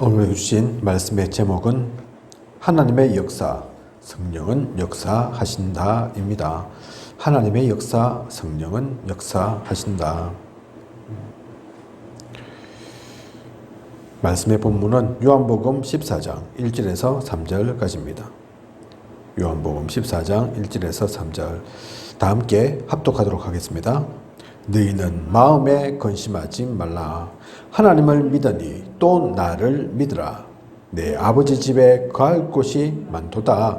오늘 주신 말씀의 제목은 하나님의 역사, 성령은 역사하신다 입니다. 하나님의 역사, 성령은 역사하신다. 말씀의 본문은 요한복음 14장 1절에서 3절까지입니다. 요한복음 14장 1절에서 3절 다 함께 합독하도록 하겠습니다. 너희는 마음에 근심하지 말라. 하나님을 믿으니 또 나를 믿으라. 내 아버지 집에 거할 곳이 많도다.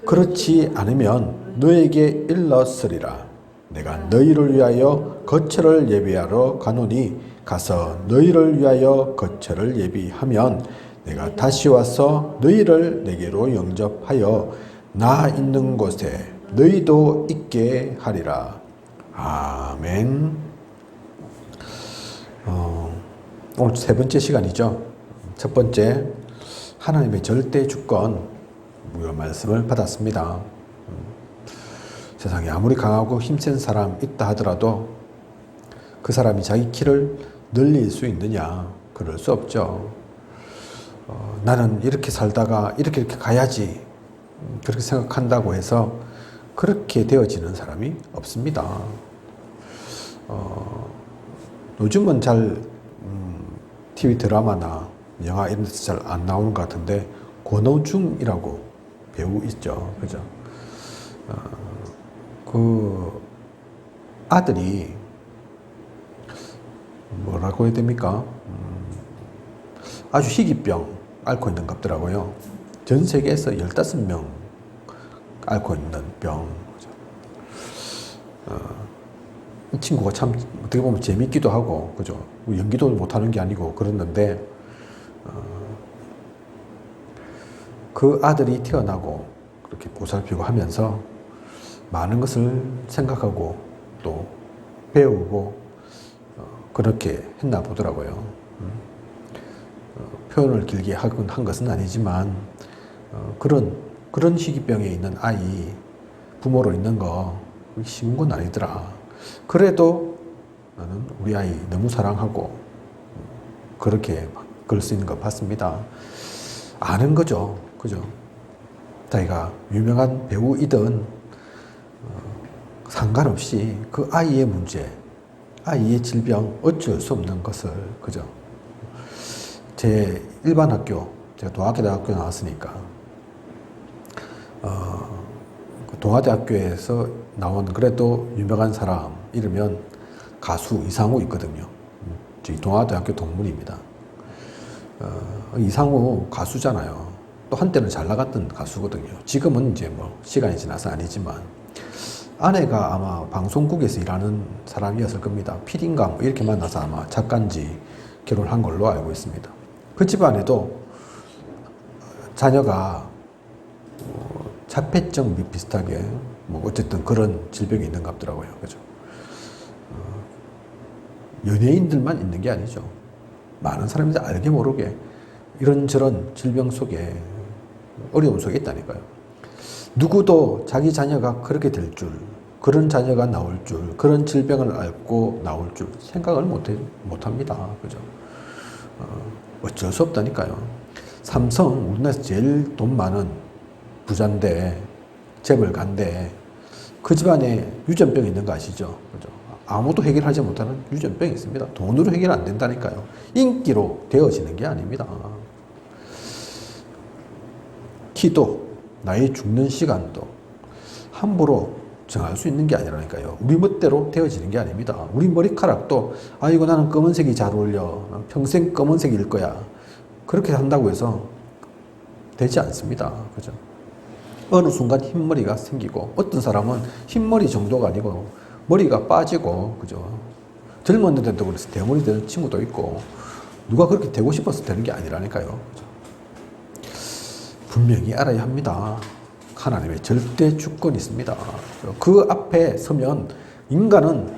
그렇지 않으면 너에게 일렀으리라. 내가 너희를 위하여 거처를 예비하러 가노니 가서 너희를 위하여 거처를 예비하면 내가 다시 와서 너희를 내게로 영접하여 나 있는 곳에 너희도 있게 하리라. 아멘. 오늘 세 번째 시간이죠. 첫 번째, 하나님의 절대 주권 무효 말씀을 받았습니다. 세상에 아무리 강하고 힘센 사람 있다 하더라도 그 사람이 자기 길을 늘릴 수 있느냐? 그럴 수 없죠. 나는 이렇게 살다가 이렇게 가야지 그렇게 생각한다고 해서 그렇게 되어지는 사람이 없습니다. 요즘은 잘 TV 드라마나 영화 이런 데서 잘 안 나오는 것 같은데 권오중이라고 배우 있죠. 그죠? 그 아들이 뭐라고 해야 됩니까? 아주 희귀병 앓고 있는 것 같더라고요. 전 세계에서 15명 앓고 있는 병. 이 친구가 참 어떻게 보면 재밌기도 하고, 그죠? 연기도 못하는 게 아니고 그랬는데, 그 아들이 태어나고 그렇게 보살피고 하면서 많은 것을 생각하고 또 배우고 그렇게 했나 보더라고요. 표현을 길게 한 것은 아니지만 그런 희귀병에 있는 아이 부모로 있는 거 쉬운 건 아니더라. 그래도 나는 우리 아이 너무 사랑하고 그렇게 그럴 수 있는 거 봤습니다. 아는 거죠. 그죠? 자기가 유명한 배우이든 상관없이 그 아이의 문제, 아이의 질병 어쩔 수 없는 것을, 그죠? 제 일반 학교, 제가 동아대학교 나왔으니까 동아대학교에서 나온 그래도 유명한 사람 이러면 가수 이상우 있거든요. 저희 동아대학교 동문입니다. 이상우 가수잖아요. 또 한때는 잘 나갔던 가수거든요. 지금은 이제 뭐 시간이 지나서 아니지만 아내가 아마 방송국에서 일하는 사람이었을 겁니다. PD인가 뭐 이렇게 만나서 아마 작가인지 결혼한 걸로 알고 있습니다. 그 집안에도 자녀가 자폐증 비슷하게 뭐 어쨌든 그런 질병이 있는 것 같더라고요. 그죠? 연예인들만 있는 게 아니죠. 많은 사람들이 알게 모르게 이런저런 질병 속에 어려움 속에 있다니까요. 누구도 자기 자녀가 그렇게 될 줄, 그런 자녀가 나올 줄, 그런 질병을 앓고 나올 줄 생각을 못합니다. 그죠? 어쩔 수 없다니까요. 삼성, 우리나라에서 제일 돈 많은 부자인데, 재벌가인데, 그 집안에 유전병이 있는 거 아시죠? 그죠? 아무도 해결하지 못하는 유전병이 있습니다. 돈으로 해결 안 된다니까요. 인기로 되어지는 게 아닙니다. 키도, 나이 죽는 시간도 함부로 정할 수 있는 게 아니라니까요. 우리 멋대로 되어지는 게 아닙니다. 우리 머리카락도 아이고 나는 검은색이 잘 어울려. 난 평생 검은색일 거야. 그렇게 한다고 해서 되지 않습니다. 그죠? 어느 순간 흰머리가 생기고 어떤 사람은 흰머리 정도가 아니고 머리가 빠지고, 그죠? 젊었는데도 그래서 대머리 되는 친구도 있고 누가 그렇게 되고 싶어서 되는 게 아니라니까요. 그죠? 분명히 알아야 합니다. 하나님의 절대 주권이 있습니다. 그 앞에 서면 인간은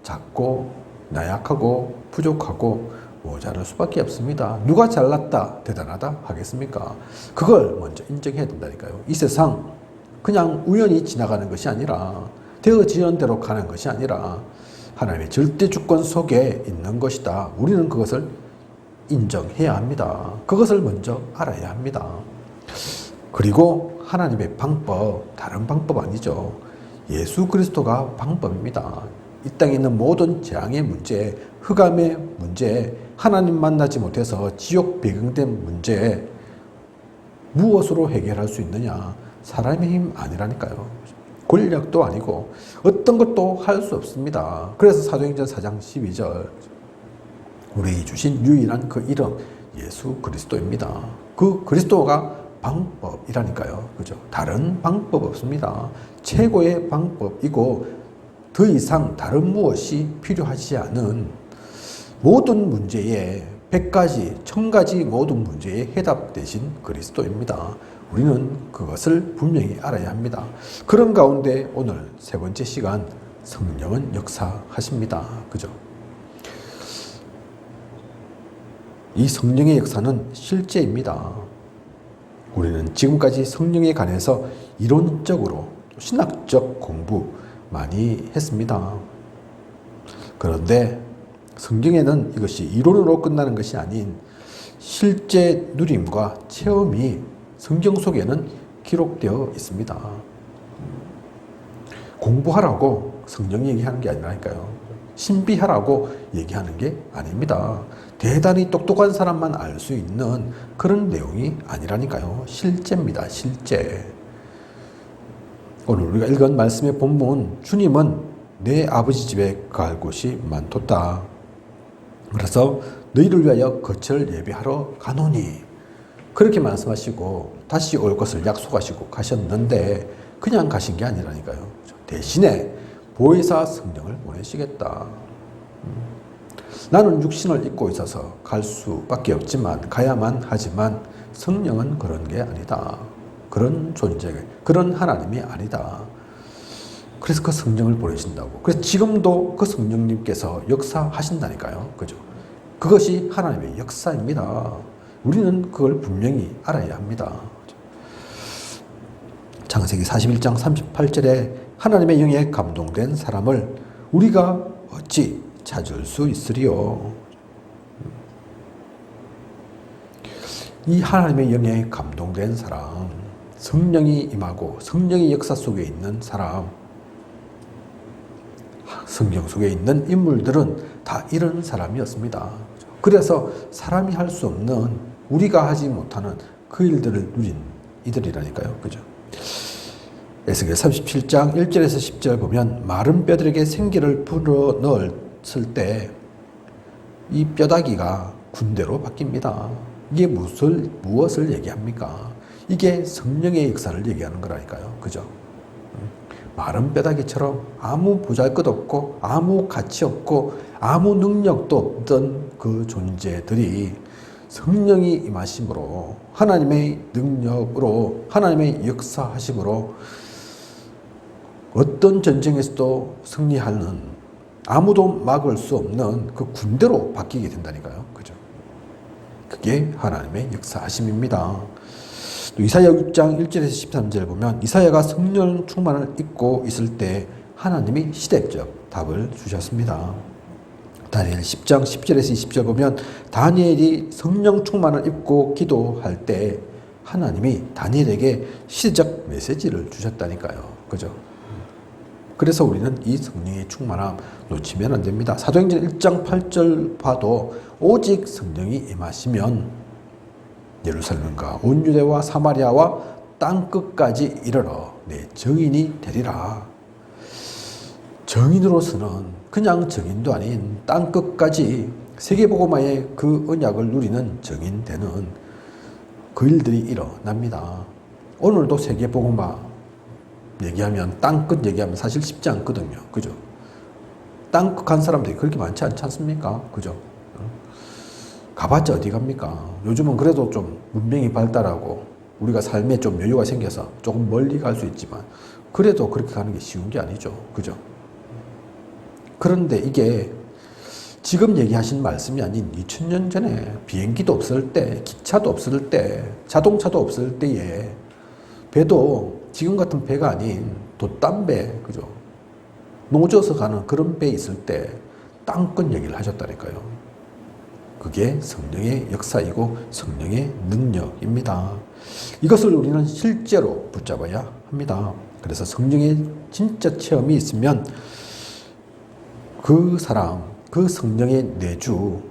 작고 나약하고 부족하고 모자랄 수밖에 없습니다. 누가 잘났다 대단하다 하겠습니까? 그걸 먼저 인정해야 된다니까요. 이 세상 그냥 우연히 지나가는 것이 아니라 되어지는 대로 가는 것이 아니라 하나님의 절대 주권 속에 있는 것이다. 우리는 그것을 인정해야 합니다. 그것을 먼저 알아야 합니다. 그리고 하나님의 방법, 다른 방법 아니죠. 예수 그리스도가 방법입니다. 이 땅에 있는 모든 재앙의 문제, 흑암의 문제, 하나님 만나지 못해서 지옥 배경된 문제, 무엇으로 해결할 수 있느냐? 사람의 힘 아니라니까요. 권력도 아니고 어떤 것도 할 수 없습니다. 그래서 사도행전 4장 12절 우리에게 주신 유일한 그 이름 예수 그리스도입니다. 그 그리스도가 방법이라니까요. 그죠? 다른 방법 없습니다. 최고의 방법이고 더 이상 다른 무엇이 필요하지 않은 모든 문제에 100가지, 1000가지 모든 문제에 해답 대신 그리스도입니다. 우리는 그것을 분명히 알아야 합니다. 그런 가운데 오늘 세 번째 시간 성령은 역사하십니다. 그죠? 이 성령의 역사는 실제입니다. 우리는 지금까지 성령에 관해서 이론적으로 신학적 공부 많이 했습니다. 그런데 성경에는 이것이 이론으로 끝나는 것이 아닌 실제 누림과 체험이 성경 속에는 기록되어 있습니다. 공부하라고 성경이 얘기하는 게 아니라니까요. 신비하라고 얘기하는 게 아닙니다. 대단히 똑똑한 사람만 알 수 있는 그런 내용이 아니라니까요. 실제입니다. 실제. 오늘 우리가 읽은 말씀의 본문, 주님은 내 아버지 집에 갈 곳이 많도다. 그래서 너희를 위하여 거처를 예비하러 가노니 그렇게 말씀하시고 다시 올 것을 약속하시고 가셨는데 그냥 가신 게 아니라니까요. 대신에 보혜사 성령을 보내시겠다. 나는 육신을 입고 있어서 갈 수밖에 없지만 가야만 하지만 성령은 그런 게 아니다. 그런 존재, 그런 하나님이 아니다. 그래서 그 성령을 보내신다고. 그래서 지금도 그 성령님께서 역사하신다니까요. 그죠? 그것이 하나님의 역사입니다. 우리는 그걸 분명히 알아야 합니다. 창세기 41장 38절에 하나님의 영에 감동된 사람을 우리가 어찌 찾을 수 있으리요. 이 하나님의 영에 감동된 사람, 성령이 임하고 성령의 역사 속에 있는 사람, 성경 속에 있는 인물들은 다 이런 사람이었습니다. 그래서 사람이 할 수 없는, 우리가 하지 못하는 그 일들을 누린 이들이라니까요. 그죠? 에스겔 37장 1절에서 10절 보면 마른 뼈들에게 생기를 불어 넣었을 때 이 뼈다귀가 군대로 바뀝니다. 이게 무엇을 얘기합니까? 이게 성령의 역사를 얘기하는 거라니까요. 그죠? 마른 뼈다귀처럼 아무 보잘것없고 아무 가치 없고 아무 능력도 없던 그 존재들이 성령이 임하심으로 하나님의 능력으로 하나님의 역사하심으로 어떤 전쟁에서도 승리하는 아무도 막을 수 없는 그 군대로 바뀌게 된다니까요. 그죠? 그게 하나님의 역사하심입니다. 또 이사야 6장 1절에서 13절을 보면 이사야가 성령 충만을 입고 있을 때 하나님이 시대적 답을 주셨습니다. 다니엘 10장 10절에서 20절 보면 다니엘이 성령 충만을 입고 기도할 때 하나님이 다니엘에게 시대적 메시지를 주셨다니까요. 그죠? 그래서 우리는 이 성령의 충만함 놓치면 안 됩니다. 사도행전 1장 8절 봐도 오직 성령이 임하시면 예루살렘과 온 유대와 사마리아와 땅끝까지 이르러 내 증인이 되리라. 증인으로서는 그냥 증인도 아닌 땅끝까지 세계복음화의 그 언약을 누리는 증인되는 그 일들이 일어납니다. 오늘도 세계복음화 얘기하면 땅끝 얘기하면 사실 쉽지 않거든요. 그죠? 땅끝 간 사람들이 그렇게 많지 않지 않습니까? 그죠? 가봤자 어디 갑니까? 요즘은 그래도 좀 문명이 발달하고 우리가 삶에 좀 여유가 생겨서 조금 멀리 갈 수 있지만 그래도 그렇게 가는 게 쉬운 게 아니죠. 그죠? 그런데 이게 지금 얘기하신 말씀이 아닌 2000년 전에 비행기도 없을 때, 기차도 없을 때, 자동차도 없을 때에 배도 지금 같은 배가 아닌 돛담배, 그죠? 노져서 가는 그런 배 있을 때 땅끝 얘기를 하셨다니까요. 그게 성령의 역사이고 성령의 능력입니다. 이것을 우리는 실제로 붙잡아야 합니다. 그래서 성령의 진짜 체험이 있으면 그 사람, 그 성령의 내주,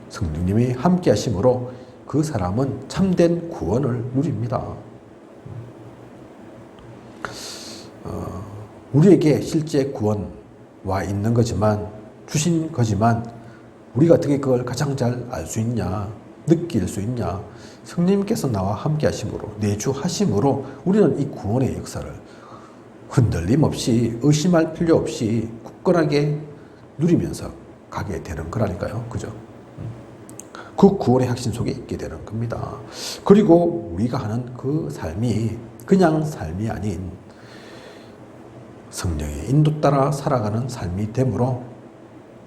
성령님이 함께 하심으로 그 사람은 참된 구원을 누립니다. 우리에게 실제 구원 와 있는 거지만, 주신 거지만 우리가 어떻게 그걸 가장 잘 알 수 있냐, 느낄 수 있냐? 성령님께서 나와 함께 하심으로, 내주하심으로 우리는 이 구원의 역사를 흔들림 없이, 의심할 필요 없이 굳건하게 누리면서 가게 되는 거라니까요. 그죠? 그 구원의 확신 속에 있게 되는 겁니다. 그리고 우리가 하는 그 삶이 그냥 삶이 아닌 성령의 인도 따라 살아가는 삶이 되므로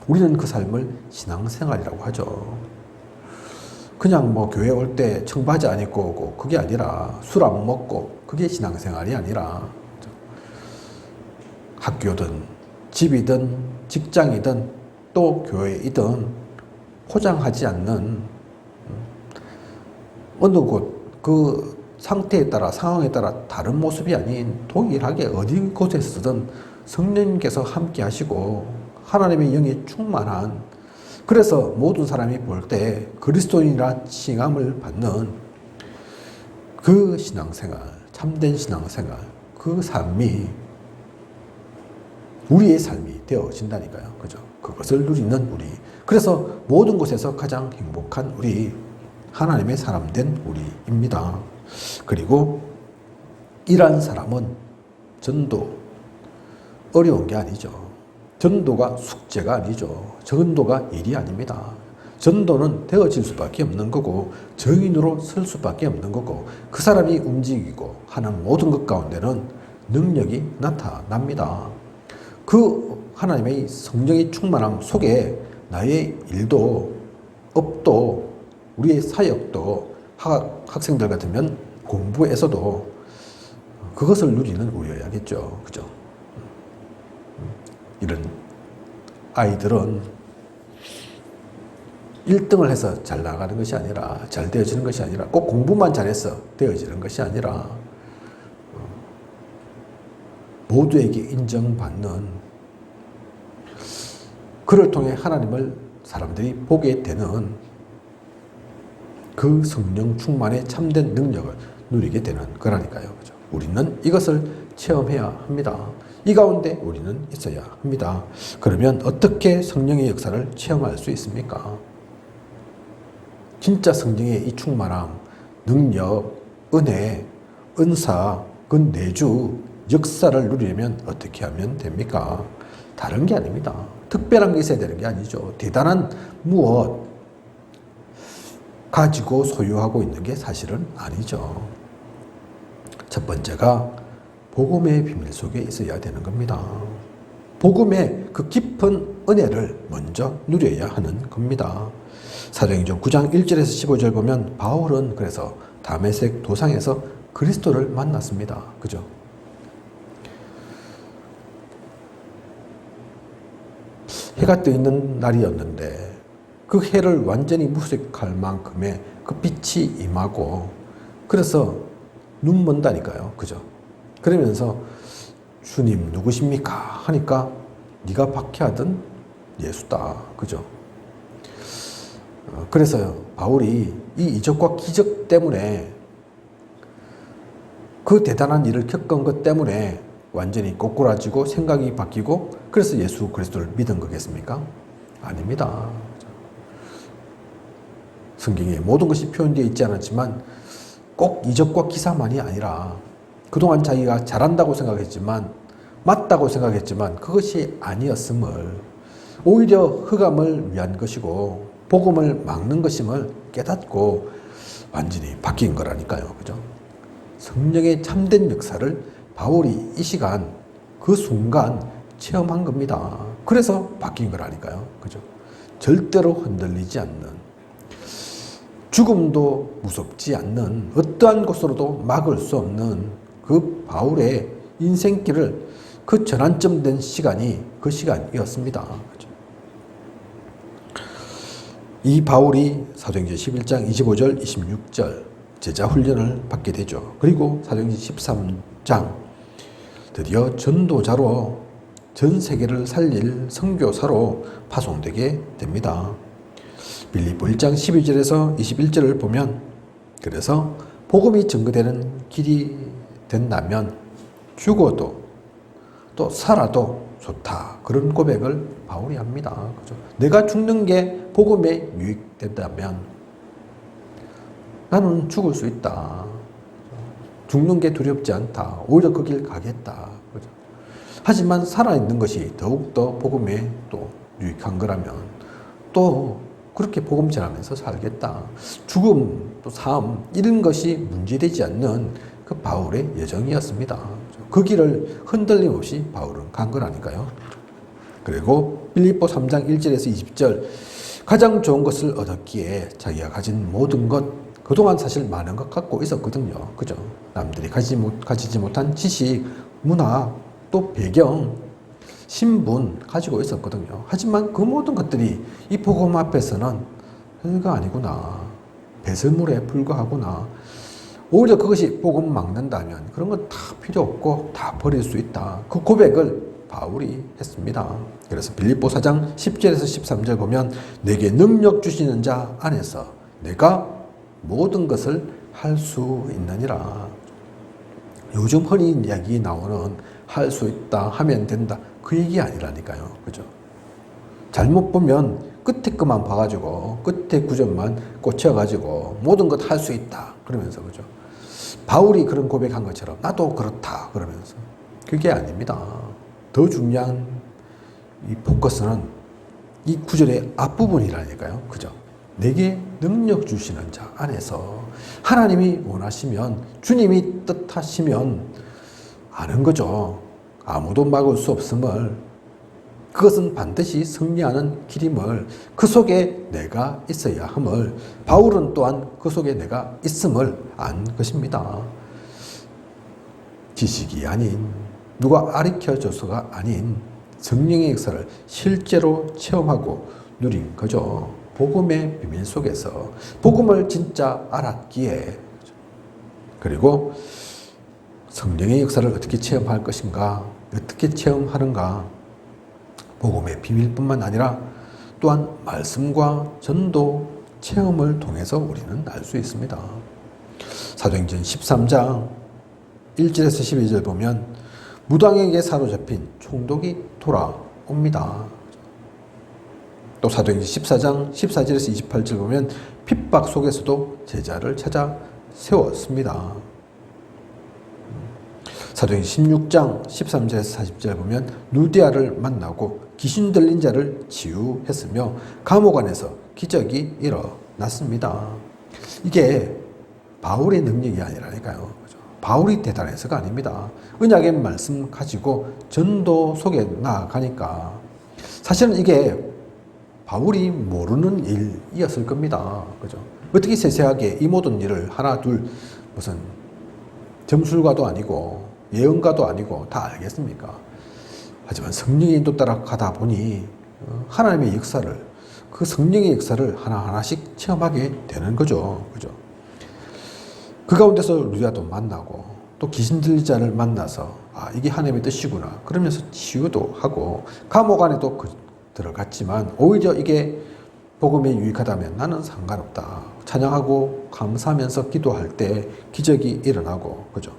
우리는 그 삶을 신앙생활이라고 하죠. 그냥 뭐 교회 올 때 청바지 안 입고 오고 그게 아니라, 술 안 먹고 그게 신앙생활이 아니라, 학교든 집이든 직장이든 또 교회이든 포장하지 않는 어느 곳 그 상태에 따라, 상황에 따라 다른 모습이 아닌 동일하게 어디 곳에서든 성령님께서 함께 하시고 하나님의 영이 충만한, 그래서 모든 사람이 볼 때 그리스도인이라 칭함을 받는 그 신앙생활, 참된 신앙생활, 그 삶이 우리의 삶이 되어진다니까요. 그죠? 그것을 누리는 우리. 그래서 모든 곳에서 가장 행복한 우리, 하나님의 사람 된 우리입니다. 그리고 이러한 사람은 전도 어려운 게 아니죠. 전도가 숙제가 아니죠. 전도가 일이 아닙니다. 전도는 되어질 수밖에 없는 거고, 정인으로 설 수밖에 없는 거고, 그 사람이 움직이고 하는 모든 것 가운데는 능력이 나타납니다. 그 하나님의 성령의 충만함 속에 나의 일도, 업도, 우리의 사역도, 학생들 같으면 공부에서도 그것을 누리는 우리여야겠죠. 그죠? 이런 아이들은 1등을 해서 잘 나가는 것이 아니라, 잘 되어지는 것이 아니라, 꼭 공부만 잘해서 되어지는 것이 아니라, 모두에게 인정받는, 그를 통해 하나님을 사람들이 보게 되는 그 성령 충만의 참된 능력을 누리게 되는 거라니까요. 그죠? 우리는 이것을 체험해야 합니다. 이 가운데 우리는 있어야 합니다. 그러면 어떻게 성령의 역사를 체험할 수 있습니까? 진짜 성령의 이 충만함, 능력, 은혜, 은사, 그 내주, 역사를 누리려면 어떻게 하면 됩니까? 다른 게 아닙니다. 특별한 게 있어야 되는 게 아니죠. 대단한 무엇 가지고 소유하고 있는 게 사실은 아니죠. 첫 번째가 복음의 비밀 속에 있어야 되는 겁니다. 복음의 그 깊은 은혜를 먼저 누려야 하는 겁니다. 사도행전 9장 1절에서 15절 보면 바울은 그래서 다메섹 도상에서 그리스도를 만났습니다. 그죠? 해가 떠 있는 날이었는데 그 해를 완전히 무색할 만큼의 그 빛이 임하고, 그래서 눈 먼다니까요. 그죠? 그러면서 주님 누구십니까? 하니까 네가 박해하던 예수다. 그죠? 그래서 바울이 이 이적과 기적 때문에, 그 대단한 일을 겪은 것 때문에 완전히 꼬꾸라지고 생각이 바뀌고, 그래서 예수 그리스도를 믿은 거겠습니까? 아닙니다. 성경에 모든 것이 표현되어 있지 않았지만 꼭 이적과 기사만이 아니라, 그동안 자기가 잘한다고 생각했지만, 맞다고 생각했지만 그것이 아니었음을, 오히려 흑암을 위한 것이고 복음을 막는 것임을 깨닫고 완전히 바뀐 거라니까요. 그죠? 성령의 참된 역사를 바울이 이 시간, 그 순간 체험한 겁니다. 그래서 바뀐 거라니까요. 그죠? 절대로 흔들리지 않는, 죽음도 무섭지 않는, 어떠한 것으로도 막을 수 없는 그 바울의 인생길을, 그 전환점 된 시간이 그 시간이었습니다. 그죠? 이 바울이 사도행전 11장 25절, 26절 제자 훈련을 받게 되죠. 그리고 사도행전 13장 드디어 전도자로 전 세계를 살릴 선교사로 파송되게 됩니다. 빌립보 1장 12절에서 21절을 보면 그래서 복음이 증거되는 길이 된다면 죽어도 또 살아도 좋다. 그런 고백을 바울이 합니다. 그죠? 내가 죽는 게 복음에 유익된다면 나는 죽을 수 있다. 죽는 게 두렵지 않다. 오히려 그 길 가겠다. 그죠? 하지만 살아있는 것이 더욱더 복음에 또 유익한 거라면 또 그렇게 복음 전하면서 살겠다. 죽음, 또 삶 이런 것이 문제되지 않는 그 바울의 여정이었습니다. 그 길을 흔들림 없이 바울은 간 거라니까요. 그리고 빌립보 3장 1절에서 20절 가장 좋은 것을 얻었기에 자기가 가진 모든 것 그동안 사실 많은 것 갖고 있었거든요. 그죠? 남들이 가지지 못한 지식, 문화, 또 배경, 신분 가지고 있었거든요. 하지만 그 모든 것들이 이 복음 앞에서는 별거 아니구나. 배설물에 불과하구나. 오히려 그것이 복음 막는다면 그런 건 다 필요 없고 다 버릴 수 있다. 그 고백을 바울이 했습니다. 그래서 빌립보 4장 10절에서 13절 보면 내게 능력 주시는 자 안에서 내가 모든 것을 할 수 있느니라. 요즘 흔히 이야기 나오는 할 수 있다, 하면 된다. 그 얘기 아니라니까요. 그죠? 잘못 보면 끝에 것만 봐가지고, 끝에 구절만 꽂혀가지고, 모든 것 할 수 있다. 그러면서, 그죠? 바울이 그런 고백한 것처럼, 나도 그렇다. 그러면서. 그게 아닙니다. 더 중요한 이 포커스는 이 구절의 앞부분이라니까요. 그죠? 내게 능력 주시는 자 안에서 하나님이 원하시면, 주님이 뜻하시면 아는 거죠. 아무도 막을 수 없음을, 그것은 반드시 승리하는 길임을, 그 속에 내가 있어야 함을, 바울은 또한 그 속에 내가 있음을 안 것입니다. 지식이 아닌, 누가 가르쳐줘서가 아닌 성령의 역사를 실제로 체험하고 누린 거죠. 복음의 비밀 속에서 복음을 진짜 알았기에. 그리고 성령의 역사를 어떻게 체험할 것인가, 어떻게 체험하는가, 복음의 비밀뿐만 아니라 또한 말씀과 전도 체험을 통해서 우리는 알 수 있습니다. 사도행전 13장 1절에서 12절 보면 무당에게 사로잡힌 총독이 돌아옵니다. 또 사도행전 14장 14절에서 28절 보면 핍박 속에서도 제자를 찾아 세웠습니다. 사도행전 16장 13절에서 40절 보면 누디아를 만나고 귀신 들린 자를 치유했으며 감옥 안에서 기적이 일어났습니다. 이게 바울의 능력이 아니라니까요. 바울이 대단해서가 아닙니다. 언약의 말씀 가지고 전도 속에 나아가니까 사실은 이게 바울이 모르는 일이었을 겁니다. 그죠? 어떻게 세세하게 이 모든 일을 하나 둘 무슨 점술가도 아니고 예언가도 아니고 다 알겠습니까? 하지만 성령의 인도 따라 가다 보니 하나님의 역사를, 그 성령의 역사를 하나하나씩 체험하게 되는 거죠. 그죠? 그 가운데서 루디아도 만나고 또 귀신 들린 자를 만나서 이게 하나님의 뜻이구나 그러면서 치유도 하고 감옥 안에도 들어갔지만 오히려 이게 복음에 유익하다면 나는 상관없다. 찬양하고 감사하면서 기도할 때 기적이 일어나고, 그죠?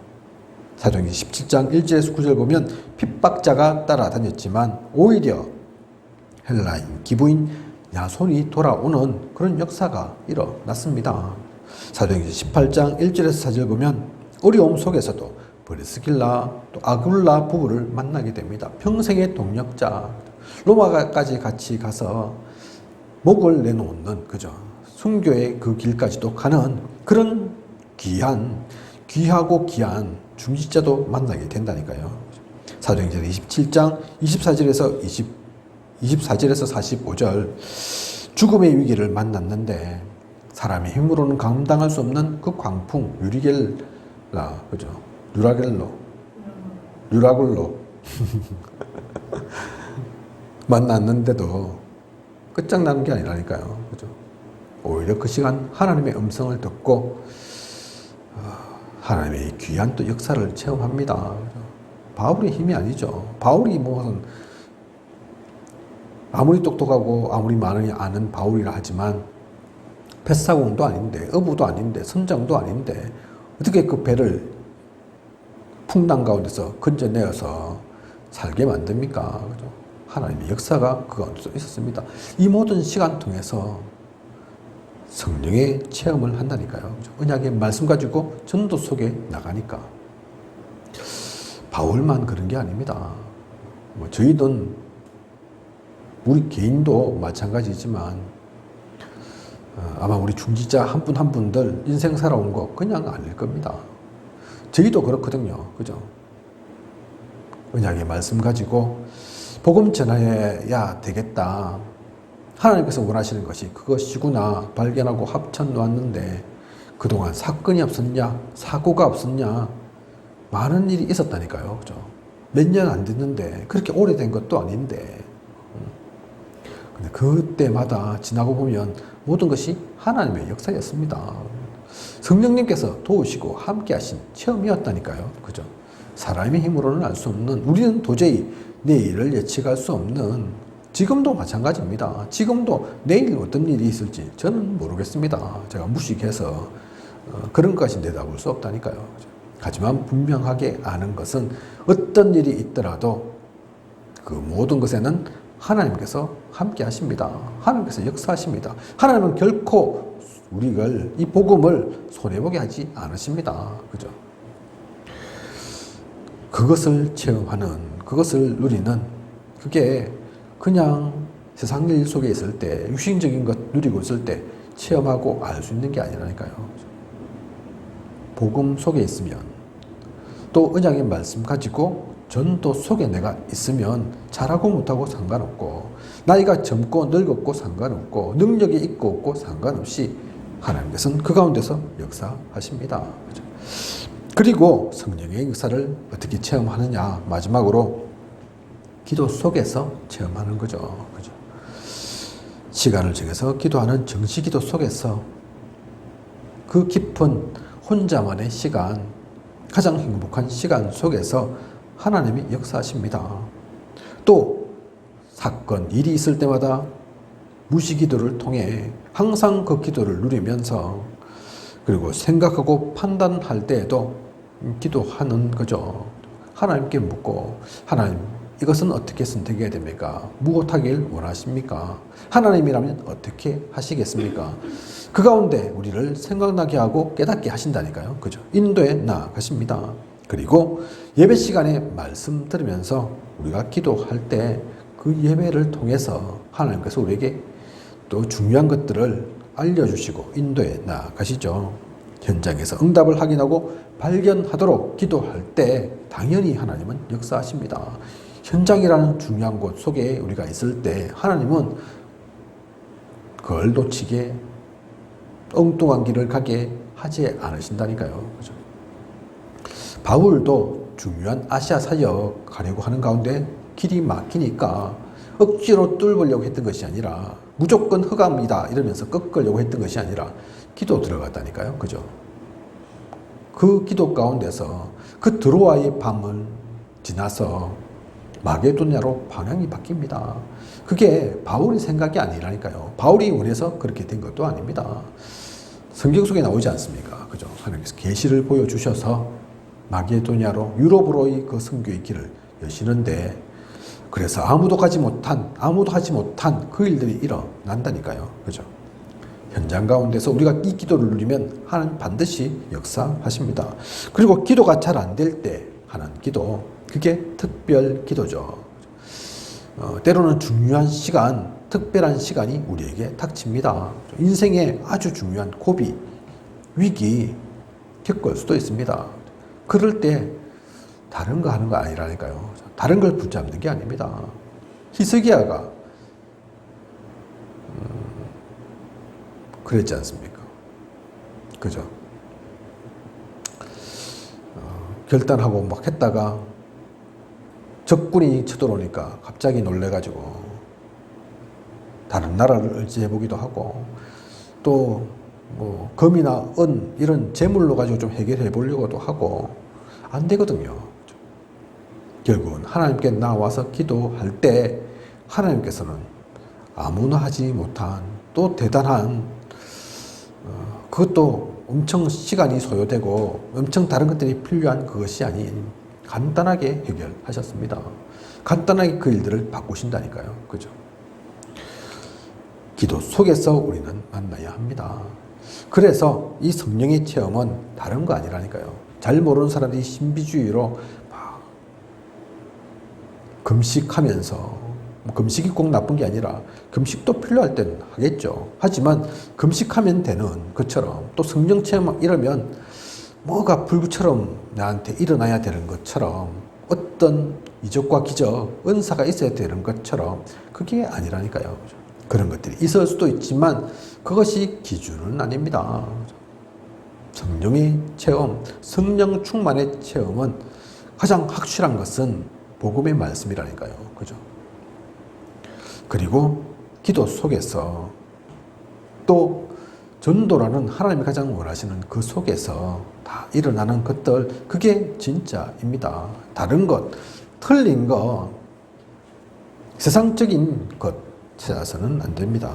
사도행전 17장 1절에서 9절 보면 핍박자가 따라다녔지만 오히려 헬라인, 기부인, 야손이 돌아오는 그런 역사가 일어났습니다. 사도행전 18장 1절에서 4절 보면 어려움 속에서도 브리스길라 또 아굴라 부부를 만나게 됩니다. 평생의 동력자, 로마까지 같이 가서 목을 내놓는, 그죠? 순교의 그 길까지도 가는 그런 귀하고 귀한 중직자도 만나게 된다니까요. 사도행전 27장 24절에서 45절 죽음의 위기를 만났는데 사람의 힘으로는 감당할 수 없는 그 광풍 유리겔라, 그죠? 유라굴로 만났는데도 끝장나는 게 아니라니까요. 그죠? 오히려 그 시간 하나님의 음성을 듣고 하나님의 귀한 또 역사를 체험합니다. 바울의 힘이 아니죠. 바울이 무슨 아무리 똑똑하고 아무리 많이 아는 바울이라 하지만 뱃사공도 아닌데 어부도 아닌데 선장도 아닌데 어떻게 그 배를 풍랑 가운데서 건져내어서 살게 만듭니까? 그죠? 하나님의 역사가 그 가운데 있었습니다. 이 모든 시간 통해서 성령의 체험을 한다니까요. 그죠? 언약의 말씀 가지고 전도 속에 나가니까. 바울만 그런 게 아닙니다. 뭐 저희든 우리 개인도 마찬가지지만 아마 우리 중지자 한 분 한 분들 인생 살아온 거 그냥 아닐 겁니다. 저희도 그렇거든요. 그죠? 언약의 말씀 가지고 복음 전해야 되겠다. 하나님께서 원하시는 것이 그것이구나 발견하고 합쳐 놓았는데 그동안 사건이 없었냐? 사고가 없었냐? 많은 일이 있었다니까요. 그죠? 몇 년 안 됐는데 그렇게 오래된 것도 아닌데 근데 그때마다 지나고 보면 모든 것이 하나님의 역사였습니다. 성령님께서 도우시고 함께 하신 체험이었다니까요. 그죠? 사람의 힘으로는 알 수 없는, 우리는 도저히 내일을 예측할 수 없는, 지금도 마찬가지입니다. 지금도 내일 어떤 일이 있을지 저는 모르겠습니다. 제가 무식해서 그런 것까지 내다볼 수 없다니까요. 하지만 분명하게 아는 것은 어떤 일이 있더라도 그 모든 것에는 하나님께서 함께 하십니다. 하나님께서 역사하십니다. 하나님은 결코 우리를 이 복음을 손해보게 하지 않으십니다. 그죠? 그것을 체험하는, 그것을 누리는, 그게 그냥 세상 일 속에 있을 때, 육신적인 것 누리고 있을 때 체험하고 알 수 있는 게 아니라니까요. 복음 속에 있으면, 또 언약의 말씀 가지고 전도 속에 내가 있으면 잘하고 못하고 상관없고, 나이가 젊고 늙었고 상관없고, 능력이 있고 없고 상관없이 하나님께서는 그 가운데서 역사하십니다. 그죠? 그리고 성령의 역사를 어떻게 체험하느냐, 마지막으로 기도 속에서 체험하는 거죠. 그죠? 시간을 정해서 기도하는 정시기도 속에서 그 깊은 혼자만의 시간, 가장 행복한 시간 속에서 하나님이 역사하십니다. 또 사건, 일이 있을 때마다 무시기도를 통해 항상 그 기도를 누리면서, 그리고 생각하고 판단할 때에도 기도하는 거죠. 하나님께 묻고, 하나님 이것은 어떻게 선택해야 됩니까? 무엇하길 원하십니까? 하나님이라면 어떻게 하시겠습니까? 그 가운데 우리를 생각나게 하고 깨닫게 하신다니까요. 그죠? 인도에 나아가십니다. 그리고 예배 시간에 말씀 들으면서 우리가 기도할 때 그 예배를 통해서 하나님께서 우리에게 또 중요한 것들을 알려주시고 인도에 나아가시죠. 현장에서 응답을 확인하고 발견하도록 기도할 때 당연히 하나님은 역사하십니다. 현장이라는 중요한 곳 속에 우리가 있을 때 하나님은 그걸 놓치게, 엉뚱한 길을 가게 하지 않으신다니까요. 그죠? 바울도 중요한 아시아 사역 가려고 하는 가운데 길이 막히니까 억지로 뚫으려고 했던 것이 아니라, 무조건 흑암이다 이러면서 꺾으려고 했던 것이 아니라 기도 들어갔다니까요. 그죠? 그 기도 가운데서 그 드로아의 밤을 지나서 마게도냐로 방향이 바뀝니다. 그게 바울의 생각이 아니라니까요. 바울이 원해서 그렇게 된 것도 아닙니다. 성경 속에 나오지 않습니까? 그죠? 하나님께서 계시를 보여주셔서 마게도냐로, 유럽으로의 그 선교의 길을 여시는데, 그래서 아무도 하지 못한 그 일들이 일어난다니까요. 그죠? 현장 가운데서 우리가 이 기도를 누리면 하나님 반드시 역사하십니다. 그리고 기도가 잘 안 될 때 하는 기도, 그게 특별 기도죠. 때로는 중요한 시간, 특별한 시간이 우리에게 닥칩니다. 인생에 아주 중요한 고비, 위기 겪을 수도 있습니다. 그럴 때 다른 거 하는 거 아니라니까요. 다른 걸 붙잡는 게 아닙니다. 히스기야가 그랬지 않습니까? 그죠? 결단하고 막 했다가 적군이 쳐들어오니까 갑자기 놀래가지고 다른 나라를 의지해보기도 하고, 또 뭐 금이나 은 이런 재물로 가지고 좀 해결해 보려고도 하고 안 되거든요. 결국은 하나님께 나와서 기도할 때 하나님께서는 아무나 하지 못한 또 대단한 그것도 엄청 시간이 소요되고 엄청 다른 것들이 필요한 그것이 아닌 간단하게 해결하셨습니다. 간단하게 그 일들을 바꾸신다니까요. 그죠? 기도 속에서 우리는 만나야 합니다. 그래서 이 성령의 체험은 다른 거 아니라니까요. 잘 모르는 사람들이 신비주의로 막 금식하면서, 금식이 꼭 나쁜 게 아니라 금식도 필요할 땐 하겠죠. 하지만 금식하면 되는 것처럼 또 성령 체험 이러면 뭐가 불구처럼 나한테 일어나야 되는 것처럼 어떤 이적과 기적, 은사가 있어야 되는 것처럼 그게 아니라니까요. 그런 것들이 있을 수도 있지만 그것이 기준은 아닙니다. 성령의 체험, 성령 충만의 체험은 가장 확실한 것은 복음의 말씀이라니까요. 그죠? 그리고 기도 속에서 또 전도라는 하나님이 가장 원하시는 그 속에서 다 일어나는 것들, 그게 진짜입니다. 다른 것, 틀린 것, 세상적인 것 찾아서는 안 됩니다.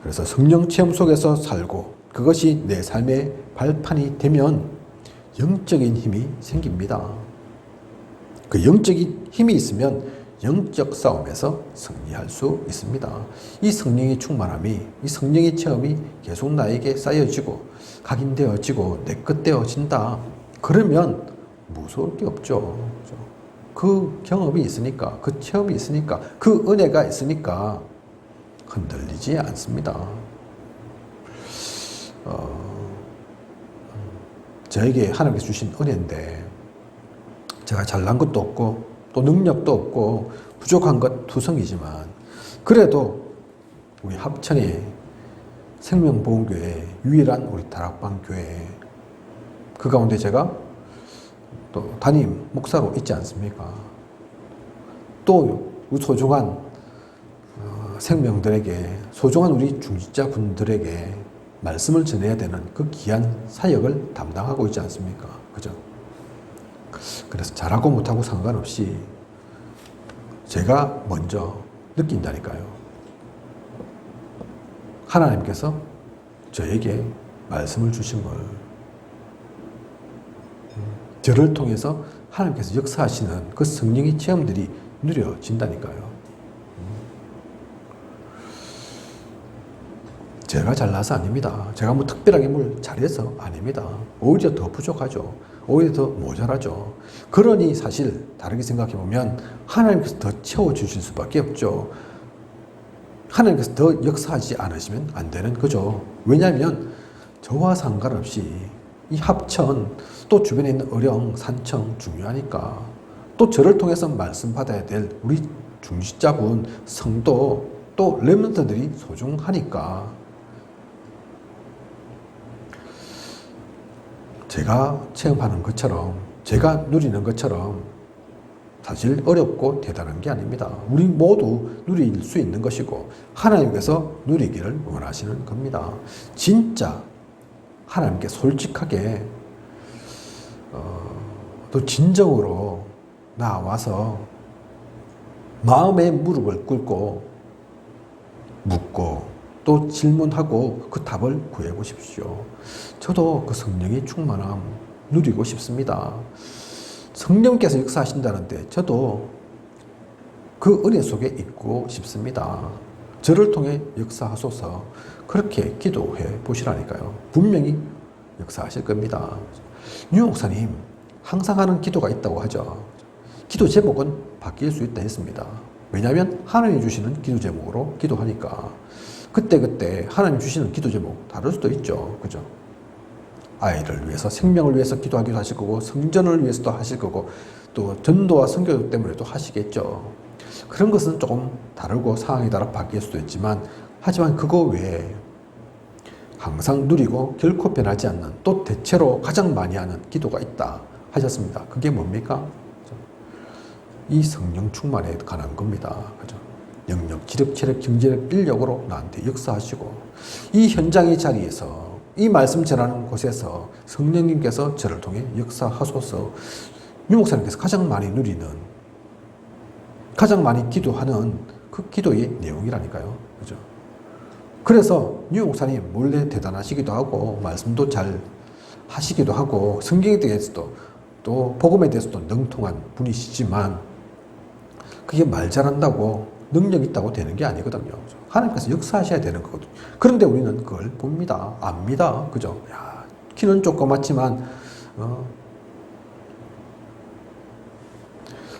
그래서 성령 체험 속에서 살고 그것이 내 삶의 발판이 되면 영적인 힘이 생깁니다. 그 영적인 힘이 있으면 영적 싸움에서 승리할 수 있습니다. 이 성령의 충만함이, 이 성령의 체험이 계속 나에게 쌓여지고 각인되어지고 내 것 되어진다. 그러면 무서울 게 없죠. 그 경험이 있으니까, 그 체험이 있으니까, 그 은혜가 있으니까 흔들리지 않습니다. 저에게 하나님께서 주신 은혜인데 제가 잘난 것도 없고 또 능력도 없고 부족한 것 투성이지만 그래도 우리 합천의 생명보험교회 유일한 우리 다락방 교회 그 가운데 제가 또 담임 목사로 있지 않습니까? 또 소중한 생명들에게 소중한 우리 중직자분들에게 말씀을 전해야 되는 그 귀한 사역을 담당하고 있지 않습니까? 그죠? 그래서 잘하고 못하고 상관없이 제가 먼저 느낀다니까요. 하나님께서 저에게 말씀을 주신 걸 저를 통해서 하나님께서 역사하시는 그 성령의 체험들이 누려진다니까요. 제가 잘나서 아닙니다. 제가 뭐 특별하게 뭘 잘해서 아닙니다. 오히려 더 부족하죠. 오히려 더 모자라죠. 그러니 사실 다르게 생각해 보면 하나님께서 더 채워주실 수밖에 없죠. 하나님께서 더 역사하지 않으시면 안 되는 거죠. 왜냐하면 저와 상관없이 이 합천 또 주변에 있는 어령, 산청 중요하니까 또 저를 통해서 말씀 받아야 될 우리 중직자분, 성도 또 렘넌트들이 소중하니까 제가 체험하는 것처럼 제가 누리는 것처럼 사실 어렵고 대단한 게 아닙니다. 우리 모두 누릴 수 있는 것이고 하나님께서 누리기를 원하시는 겁니다. 진짜 하나님께 솔직하게 또 진정으로 나와서 마음의 무릎을 꿇고 묻고 또 질문하고 그 답을 구해보십시오. 저도 그 성령의 충만함 누리고 싶습니다. 성령께서 역사하신다는데 저도 그 은혜 속에 있고 싶습니다. 저를 통해 역사하소서 그렇게 기도해 보시라니까요. 분명히 역사하실 겁니다. 유 목사님 항상 하는 기도가 있다고 하죠. 기도 제목은 바뀔 수 있다 했습니다. 왜냐하면 하나님이 주시는 기도 제목으로 기도하니까 그때그때 하나님 주시는 기도 제목 다를 수도 있죠. 그죠? 아이를 위해서 생명을 위해서 기도하기도 하실 거고 성전을 위해서도 하실 거고 또 전도와 선교 때문에도 하시겠죠. 그런 것은 조금 다르고 상황에 따라 바뀔 수도 있지만 하지만 그거 외에 항상 누리고 결코 변하지 않는 또 대체로 가장 많이 하는 기도가 있다 하셨습니다. 그게 뭡니까? 이 성령 충만에 관한 겁니다. 그죠? 영역, 지력, 체력, 경제력, 인력으로 나한테 역사하시고 이 현장의 자리에서 이 말씀 전하는 곳에서 성령님께서 저를 통해 역사하소서. 유 목사님께서 가장 많이 누리는, 가장 많이 기도하는 그 기도의 내용이라니까요. 그죠? 그래서 유 목사님 몰래 대단하시기도 하고 말씀도 잘 하시기도 하고 성경에 대해서도 또 복음에 대해서도 능통한 분이시지만 그게 말 잘한다고 능력 있다고 되는 게 아니거든요. 하나님께서 역사하셔야 되는 거거든요. 그런데 우리는 그걸 봅니다. 압니다. 그죠? 야, 키는 조그맣지만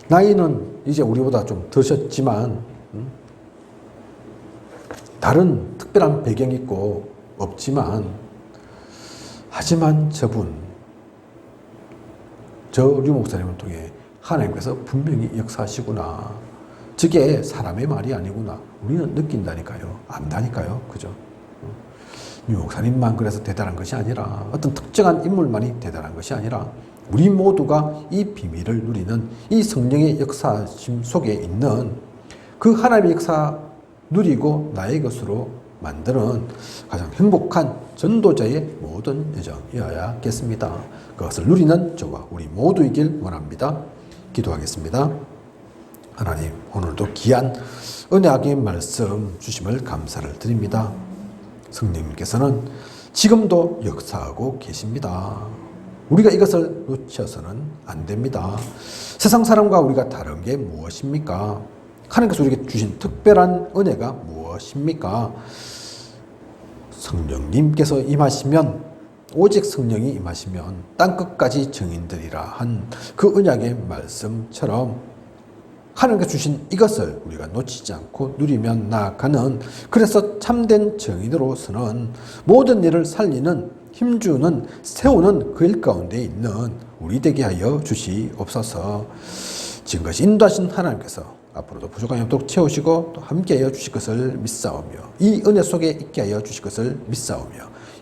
나이는 이제 우리보다 좀 드셨지만 다른 특별한 배경이 있고 없지만 하지만 저분, 류 목사님을 통해 하나님께서 분명히 역사하시구나. 저게 사람의 말이 아니구나. 우리는 느낀다니까요. 안다니까요. 그죠? 류 목사님만 그래서 대단한 것이 아니라 어떤 특정한 인물만이 대단한 것이 아니라 우리 모두가 이 비밀을 누리는 이 성령의 역사심 속에 있는 그 하나님의 역사 누리고 나의 것으로 만드는 가장 행복한 전도자의 모든 여정이어야겠습니다. 그것을 누리는 저와 우리 모두이길 원합니다. 기도하겠습니다. 하나님, 오늘도 귀한 은혜의 말씀 주심을 감사를 드립니다. 성령님께서는 지금도 역사하고 계십니다. 우리가 이것을 놓쳐서는 안 됩니다. 세상 사람과 우리가 다른 게 무엇입니까? 하나님께서 우리에게 주신 특별한 은혜가 무엇입니까? 성령님께서 임하시면, 오직 성령이 임하시면 땅끝까지 증인되리라 한 그 언약의 말씀처럼 하나님께서 주신 이것을 우리가 놓치지 않고 누리면 나아가는, 그래서 참된 증인으로서는 모든 일을 살리는, 힘주는, 세우는 그 일 가운데 있는 우리 되게 하여 주시옵소서. 지금까지 인도하신 하나님께서 앞으로도 부족함이 없도록 채우시고 또 함께하여 주실 것을 믿사오며 이 은혜 속에 있게 하여 주실 것을 믿사오며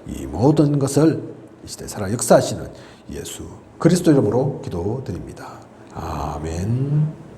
이 모든 것을 이 시대 살아 역사하시는 예수 그리스도 이름으로 기도드립니다. 아멘.